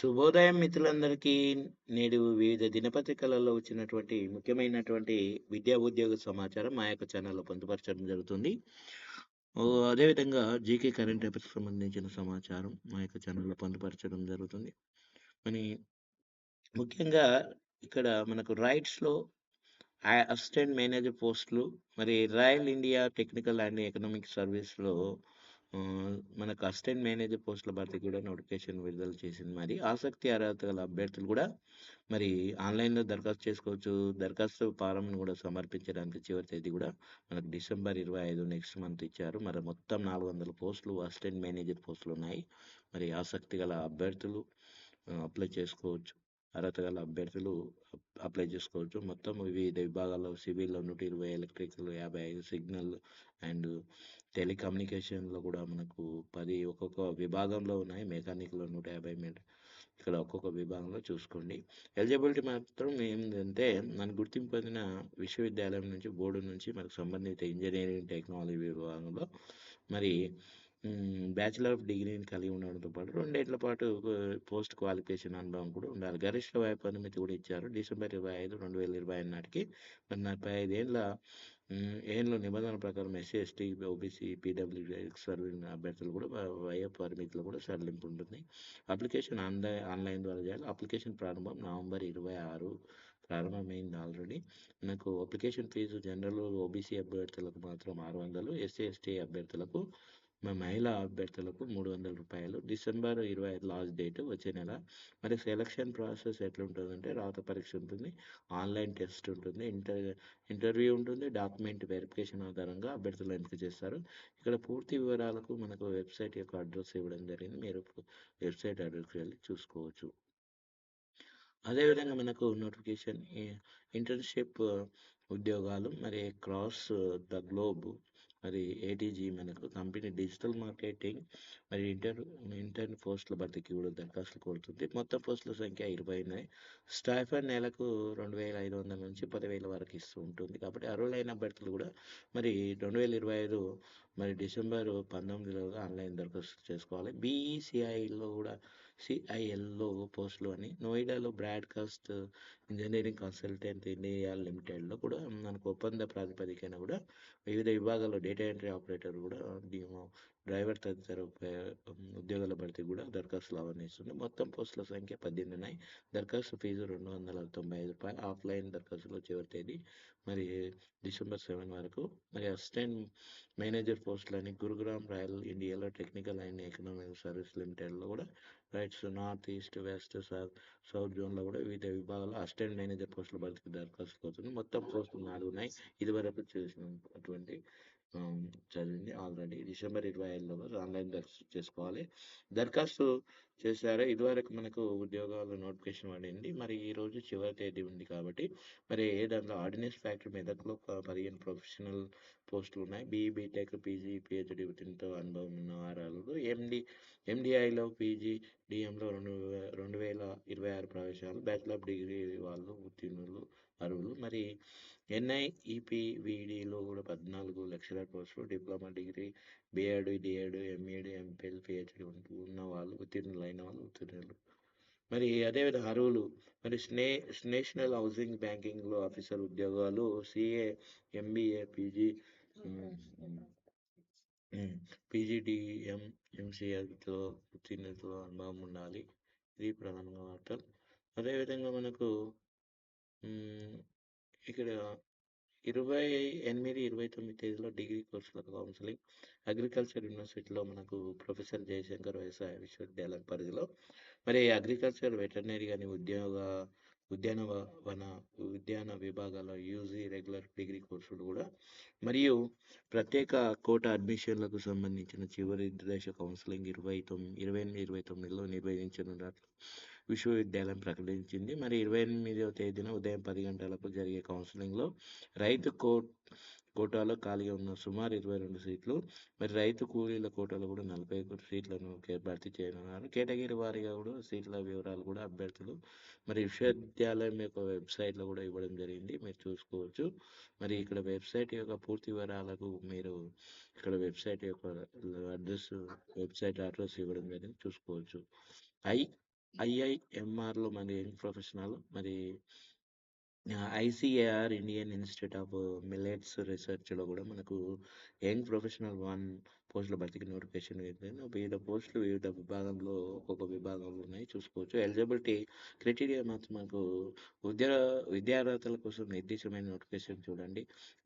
శుభోదయం మిత్రులందరికీ. నేడు వివిధ దినపత్రికలలో వచ్చినటువంటి ముఖ్యమైనటువంటి విద్యా ఉద్యోగ సమాచారం మా యొక్క ఛానల్లో పొందుపరచడం జరుగుతుంది. అదేవిధంగా జీకే కరెంట్ అఫైర్స్ సంబంధించిన సమాచారం మా యొక్క ఛానల్లో పొందుపరచడం జరుగుతుంది. మరి ముఖ్యంగా ఇక్కడ మనకు రైట్స్‌లో అసిస్టెంట్ మేనేజర్ పోస్టులు, మరి royal India technical and economic సర్వీస్‌లో మనకు అసిస్టెంట్ మేనేజర్ పోస్టుల భర్తీకి కూడా నోటిఫికేషన్ విడుదల చేసింది. మరి ఆసక్తి అర్హత గల అభ్యర్థులు కూడా మరి ఆన్‌లైన్‌లో దరఖాస్తు చేసుకోవచ్చు. దరఖాస్తు ఫారమ్‌ను కూడా సమర్పించడానికి చివరి తేదీ కూడా మనకు డిసెంబర్ 25 నెక్స్ట్ మంత్ ఇచ్చారు. మరి మొత్తం 400 పోస్టులు అసిస్టెంట్ మేనేజర్ పోస్టులు ఉన్నాయి. మరి ఆసక్తి గల అభ్యర్థులు అప్లై చేసుకోవచ్చు. అర్హత గల అభ్యర్థులు అప్లై చేసుకోవచ్చు. మొత్తం వివిధ విభాగాల్లో సివిల్‌లో 120, ఎలక్ట్రికల్ 55, సిగ్నల్ అండ్ టెలికమ్యూనికేషన్‌లో కూడా మనకు 10 ఒక్కొక్క విభాగంలో ఉన్నాయి. మెకానిక్‌లో 150 ఇక్కడ ఒక్కొక్క విభాగంలో చూసుకోండి. ఎలిజిబిలిటీ మాత్రం ఏందంటే మనకు గుర్తింపు పొందిన విశ్వవిద్యాలయం నుంచి, బోర్డు నుంచి మనకు సంబంధిత ఇంజనీరింగ్ టెక్నాలజీ విభాగంలో మరి బ్యాచిలర్ ఆఫ్ డిగ్రీని కలిగి ఉండడంతో పాటు 2 ఏళ్ల పాటు పోస్ట్ క్వాలిఫికేషన్ అనుభవం కూడా ఉండాలి. గరిష్ట వయ పరిమితి కూడా ఇచ్చారు. డిసెంబర్ 25, 2025 నాటికి మరి 45 ఏండ్ల నిబంధనల ప్రకారం SC, ST, OBC, PWD service అభ్యర్థులు కూడా వయ పరిమితిలో కూడా సడలింపు ఉంటుంది. అప్లికేషన్ ఆన్లైన్ ద్వారా చేయాలి. అప్లికేషన్ ప్రారంభం నవంబర్ 26 ప్రారంభమైంది ఆల్రెడీ. మనకు అప్లికేషన్ ఫీజు జనరల్ ఓబీసీ అభ్యర్థులకు మాత్రం 600, ఎస్సీ, ఎస్టీ అభ్యర్థులకు మహిళా అభ్యర్థులకు రూ. 300. డిసెంబర్ 25 లాస్ట్ డేట్, వచ్చే నెల. మరి సెలక్షన్ ప్రాసెస్ ఎట్లుంటుందంటే రాత పరీక్ష ఉంటుంది, ఆన్లైన్ టెస్ట్ ఉంటుంది, ఇంటర్వ్యూ ఉంటుంది, డాక్యుమెంట్ వెరిఫికేషన్ ఆధారంగా అభ్యర్థులు ఎంపిక చేస్తారు. ఇక్కడ పూర్తి వివరాలకు మనకు వెబ్సైట్ యొక్క అడ్రస్ ఇవ్వడం జరిగింది. మీరు వెబ్సైట్ అడ్రస్కి వెళ్ళి చూసుకోవచ్చు. అదేవిధంగా మనకు నోటిఫికేషన్ ఇంటర్న్షిప్ ఉద్యోగాలు మరి క్రాస్ ద గ్లోబ్, మరి ఏటీజీ మనకు కంపెనీ డిజిటల్ మార్కెటింగ్ మరి ఇంటర్న్ పోస్టుల భర్తీకి కూడా దరఖాస్తులు కోరుతుంది. మొత్తం పోస్టుల సంఖ్య 20 ఉన్నాయి. స్టైఫండ్ నెలకు 2,500 నుంచి 10,000 వరకు ఇస్తూ ఉంటుంది. కాబట్టి అర్హులైన అభ్యర్థులు కూడా మరి 2025 మరి డిసెంబర్ 19 ఆన్లైన్ దరఖాస్తు చేసుకోవాలి. బీఈసీఐలో కూడా సిఐఎల్లో పోస్టులు అని, నోయిడాలో బ్రాడ్కాస్ట్ ఇంజనీరింగ్ కన్సల్టెంట్ ఇండియా లిమిటెడ్లో కూడా మనకు ఒప్పంద ప్రాతిపదికన కూడా వివిధ విభాగాల్లో డేటా ఎంట్రీ ఆపరేటర్ కూడా, డ్రైవర్ తదితర ఉద్యోగాల భర్తీ కూడా దరఖాస్తులు ఆహ్వానిస్తుంది. మొత్తం పోస్టుల సంఖ్య 18 ఉన్నాయి. దరఖాస్తు ఫీజు రూ. 295. ఆఫ్లైన్ దరఖాస్తులో చివరి తేదీ మరి డిసెంబర్ 7 వరకు. మరి అసిస్టెంట్ మేనేజర్ పోస్టులని గురుగ్రామ్ రాయల్ ఇండియాలో టెక్నికల్ అండ్ ఎకనామిక్ సర్వీస్ లిమిటెడ్లో కూడా, rights north east west south జోన్లో కూడా వివిధ విభాగాల్లో అసిస్టెంట్ మేనేజర్ పోస్టుల భర్తీకి దరఖాస్తులు అవుతుంది. మొత్తం పోస్టులు 4 ఉన్నాయి. ఇదివరకు చేసినటువంటి చదివింది ఆల్రెడీ. డిసెంబర్ 25లో ఆన్లైన్ దరఖాస్తు చేసుకోవాలి. దరఖాస్తు చేశారు. ఇదివరకు మనకు ఉద్యోగాల నోటిఫికేషన్ పడింది. మరి ఈరోజు చివరి తేదీ ఉంది కాబట్టి మరి దాంట్లో ఆర్డినెన్స్ ఫ్యాక్టరీ మెదక్లో 15 ప్రొఫెషనల్ పోస్టులు ఉన్నాయి. బీఈ, బీటెక్, పీజీ, పిహెచ్డి ఉత్తీర్ణతో అనుభవం ఉన్న వారాలు. ఎండిఐలో పీజీ, డిఎంలో 2026 ప్రవేశాలు, బ్యాచిలర్ ఆఫ్ డిగ్రీ వాళ్ళు ఉత్తీర్ణులు అర్హులు. మరి ఎన్ఐఈపీవీడీలో కూడా 14 లెక్చరర్ పోస్టులు, diploma, degree, BEd, DEd, MEd, MPhil, PhD ఉన్న వాళ్ళు ఉత్తీర్ణులు. మరి అదేవిధంగా అర్హులు మరి నేషనల్ హౌసింగ్ బ్యాంకింగ్లో ఆఫీసర్ ఉద్యోగాలు, సిఏ, ఎంబీఏ, పీజీడీఎం, ఎంసీఏతో ఉత్తీర్ణతో అనుభవం ఉండాలి. ఇది ప్రధానంగా వార్తలు. అదేవిధంగా మనకు ఇక్కడ 28, 29 తేదీలో డిగ్రీ కోర్సులకు కౌన్సిలింగ్. అగ్రికల్చర్ యూనివర్సిటీలో మనకు ప్రొఫెసర్ జయశంకర్ వ్యవసాయ విశ్వవిద్యాలయం పరిధిలో మరి అగ్రికల్చర్, వెటర్నరీ కానీ ఉద్యాన విభాగాల యూజీ రెగ్యులర్ డిగ్రీ కోర్సులు కూడా, మరియు ప్రత్యేక కోటా అడ్మిషన్లకు సంబంధించిన చివరి దశ కౌన్సిలింగ్ 28, 29లో నిర్వహించనున్నట్లు విశ్వవిద్యాలయం ప్రకటించింది. మరి 28వ తేదీన ఉదయం 10 గంటలకు జరిగే కౌన్సిలింగ్లో రైతు కోటాలో ఖాళీగా ఉన్న సుమారు 22 సీట్లు, మరి రైతు కూలీల కోటాలో కూడా 41 సీట్లను భర్తీ చేయనున్నారు. కేటగిరీ వారీగా కూడా సీట్ల వివరాలు కూడా అభ్యర్థులు మరి విశ్వవిద్యాలయం యొక్క వెబ్సైట్లో కూడా ఇవ్వడం జరిగింది, మీరు చూసుకోవచ్చు. మరి ఇక్కడ వెబ్సైట్ యొక్క పూర్తి వివరాలకు మీరు ఇక్కడ వెబ్సైట్ యొక్క వెబ్సైట్ అడ్రస్ ఇవ్వడం జరిగింది, చూసుకోవచ్చు. ఐఐఎంఆర్‌లో మరి యంగ్ ప్రొఫెషనల్ మరి ICAR Indian Institute of millets రీసెర్చ్‌లో గూడా మనకు యంగ్ ప్రొఫెషనల్ 1 పోస్టుల భర్తీకి నోటిఫికేషన్ విడుదలైంది. వివిధ పోస్టులు వివిధ విభాగంలో ఒక్కొక్క విభాగంలో ఉన్నాయి చూసుకోవచ్చు. ఎలిజిబిలిటీ క్రైటీరియా మాత్రం మనకు ఉద్య విద్యార్హతల కోసం నిర్దిష్టమైన నోటిఫికేషన్ చూడండి.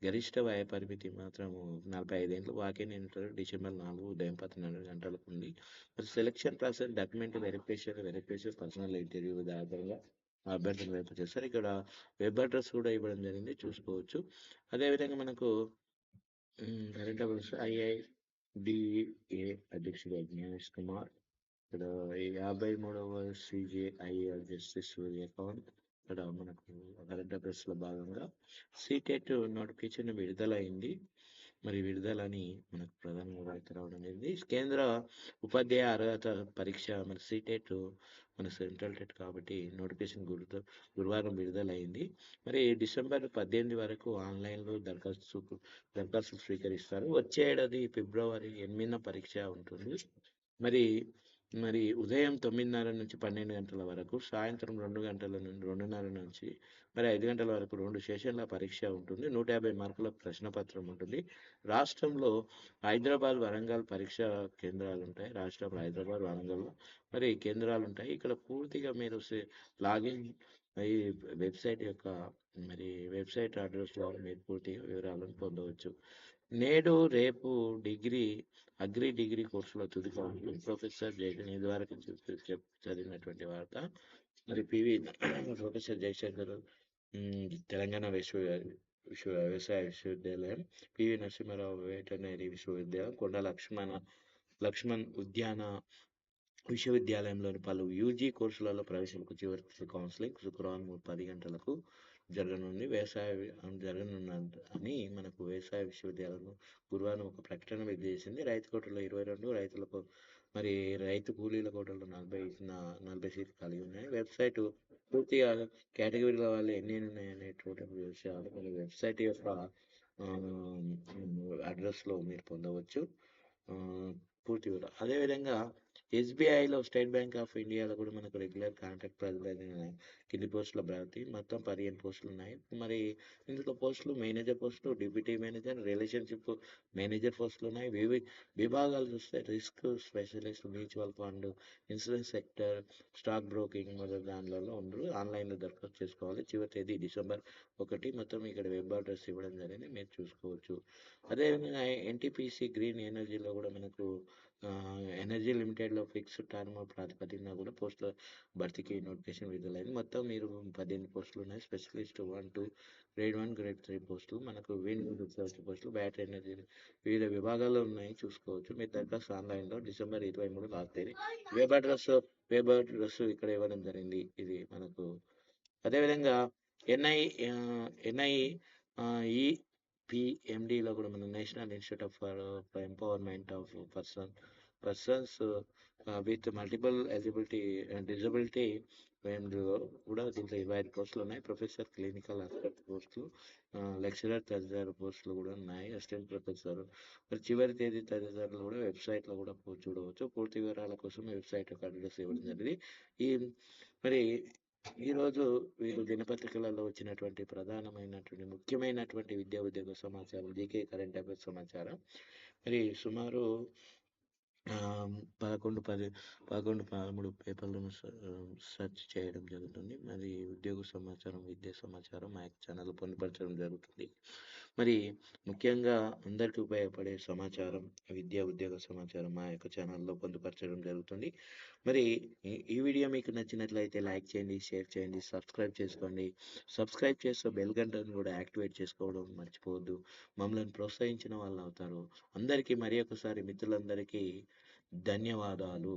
గరిష్ట వయ పరిమితి మాత్రం 45 ఏండ్లు. వాక్-ఇన్ ఇంటర్వ్యూ డిసెంబర్ 4 ఉదయం 10:30 గంటలకు ఉంది. మరి selection process document verification personal interview ఆధారంగా అభ్యర్థులను ఎంపిక చేస్తారు. ఇక్కడ వెబ్ అడ్రస్ కూడా ఇవ్వడం జరిగింది చూసుకోవచ్చు. అదేవిధంగా మనకు కరెంట్ అఫైర్స్ ఐఐడిఏ అధ్యక్షుడు జ్ఞానేష్ కుమార్. ఇక్కడ 53వ సిజేఐఆర్ జస్టిస్ సూర్యకాంత్. ఇక్కడ మనకు కరెంట్ అఫైర్స్‌లో భాగంగా సీటెట్ నోటిఫికేషన్ విడుదలైంది. మరి విడుదలని మనకు ప్రధానంగా వార్త రావడం జరిగింది. కేంద్ర ఉపాధ్యాయ అర్హత పరీక్ష మరి సీటెట్ మన సెంట్రల్ టెట్ కాబట్టి నోటిఫికేషన్ గురువారం విడుదలైంది. మరి డిసెంబర్ 18 వరకు ఆన్లైన్‌లో దరఖాస్తులు స్వీకరిస్తారు. వచ్చే ఏడాది ఫిబ్రవరి 8న పరీక్ష ఉంటుంది. మరి మరి ఉదయం 9:30 నుంచి 12 గంటల వరకు, సాయంత్రం 2 గంటల నుండి 2:30 నుంచి మరి 5 గంటల వరకు 2 సెషన్ల పరీక్ష ఉంటుంది. 150 మార్కుల ప్రశ్నపత్రం ఉంటుంది. రాష్ట్రంలో హైదరాబాద్, వరంగల్ పరీక్షా కేంద్రాలుంటాయి. రాష్ట్రంలో హైదరాబాద్, వరంగల్‌లో మరి కేంద్రాలుంటాయి. ఇక్కడ పూర్తిగా మీరు లాగిన్ ఈ వెబ్‌సైట్ యొక్క మరి వెబ్‌సైట్ అడ్రెస్ ద్వారా మీరు పూర్తిగా వివరాలను పొందవచ్చు. నేడు, రేపు అగ్రి డిగ్రీ కోర్సులో తుది కౌన్సిలింగ్ ప్రొఫెసర్ జయశంకర్ ఇదివరకు చదివినటువంటి వార్త. మరి ప్రొఫెసర్ జయశంకర్ తెలంగాణ వ్యవసాయ విశ్వవిద్యాలయం, పివి నరసింహారావు వెటర్నరీ విశ్వవిద్యాలయం, కొండ లక్ష్మణ్ ఉద్యాన విశ్వవిద్యాలయంలోని పలు యూజీ కోర్సులలో ప్రవేశాలకు చివరి కౌన్సిలింగ్ శుక్రవారం 10 గంటలకు జరగనుంది. అని మనకు వ్యవసాయ విశ్వవిద్యాలయం గురువారం ఒక ప్రకటన విడుదల చేసింది. రైతు కోటలో 22, రైతులకు మరి రైతు కూలీల కోటలో 40 సీట్లు కలిగి ఉన్నాయి. వెబ్సైట్ పూర్తిగా కేటగిరీల వాళ్ళు ఎన్ని ఉన్నాయనేటువంటి విషయాలు మన వెబ్సైట్ యొక్క అడ్రస్లో మీరు పొందవచ్చు. పూర్తి వివరాలు. అదేవిధంగా ఎస్బీఐలో స్టేట్ బ్యాంక్ ఆఫ్ ఇండియాలో కూడా మనకు రెగ్యులర్ కాంట్రాక్ట్ ప్రెసిడెంట్ కింది పోస్టుల భర్తీ మొత్తం 15 పోస్టులు ఉన్నాయి. మరి ఇందులో పోస్టులు మేనేజర్ పోస్టులు, డిప్యూటీ మేనేజర్, రిలేషన్షిప్ మేనేజర్ పోస్టులు ఉన్నాయి. విభాగాలు చూస్తే risk specialist, mutual fund, insurance sector, stock broking మొదలు దానిలలో ఉండరు. ఆన్లైన్లో దరఖాస్తు చేసుకోవాలి. చివరి తేదీ డిసెంబర్ 1. మొత్తం ఇక్కడ వెబ్ అడ్రస్ ఇవ్వడం జరిగింది, మీరు చూసుకోవచ్చు. అదేవిధంగా ఎన్టీపీసీ గ్రీన్ ఎనర్జీలో కూడా మనకు ఎనర్జీ లిమిటెడ్లో ఫిక్స్డ్ టర్మ్ ప్రాతిపదికన కూడా పోస్టుల భర్తీకి నోటిఫికేషన్ విడుదలైంది. మొత్తం మీరు 18 పోస్టులు ఉన్నాయి. స్పెషలిస్ట్ 1, 2, గ్రేడ్ 1, గ్రేడ్ 3 పోస్టులు, మనకు విండ్ రిసర్చ్ పోస్టులు, బ్యాటరీ ఎనర్జీ వివిధ విభాగాల్లో ఉన్నాయి చూసుకోవచ్చు. మీరు దరఖాస్తు ఆన్లైన్లో డిసెంబర్ 23 లాస్ట్ తేదీ. వెబ్ అడ్రస్ ఇక్కడ ఇవ్వడం జరిగింది. ఇది మనకు అదేవిధంగా ఎన్ఐ ఎన్ఐ ఈపీఎండిలో కూడా మన national institute for empowerment of persons with multiple disability కూడా దీంట్లో 25 పోస్టులు ఉన్నాయి. ప్రొఫెసర్, క్లినికల్ అసిస్టెంట్ పోస్టులు, లెక్చరర్ తదితర పోస్టులు కూడా ఉన్నాయి. అసిస్టెంట్ ప్రొఫెసర్ మరి చివరి తేదీ తదితరులు కూడా వెబ్సైట్లో కూడా చూడవచ్చు. పూర్తి వివరాల కోసం వెబ్సైట్ యొక్క అడ్రస్ ఇవ్వడం జరిగింది. మరి ఈరోజు వీరు దినపత్రికలలో వచ్చినటువంటి ప్రధానమైనటువంటి ముఖ్యమైనటువంటి విద్యా ఉద్యోగ సమాచారం, జీకే కరెంట్ అఫైర్స్ సమాచారం. మరి సుమారు 11, 13 పేపర్లను సెర్చ్ చేయడం జరుగుతుంది. మరి ఉద్యోగ సమాచారం, విద్యా సమాచారం మా యొక్క ఛానల్లో పొందుపరచడం జరుగుతుంది. మరి ముఖ్యంగా అందరికీ ఉపయోగపడే సమాచారం, విద్యా ఉద్యోగ సమాచారం మా యొక్క ఛానల్లో పొందుపరచడం జరుగుతుంది. మరి ఈ వీడియో మీకు నచ్చినట్లయితే లైక్ చేయండి, షేర్ చేయండి, సబ్స్క్రైబ్ చేసుకోండి. సబ్స్క్రైబ్ చేస్తే బెల్ గంటను కూడా యాక్టివేట్ చేసుకోవడం మర్చిపోవద్దు. మమ్మల్ని ప్రోత్సహించిన వాళ్ళు అవుతారు. అందరికీ మరి ఒకసారి మిత్రులందరికీ ధన్యవాదాలు.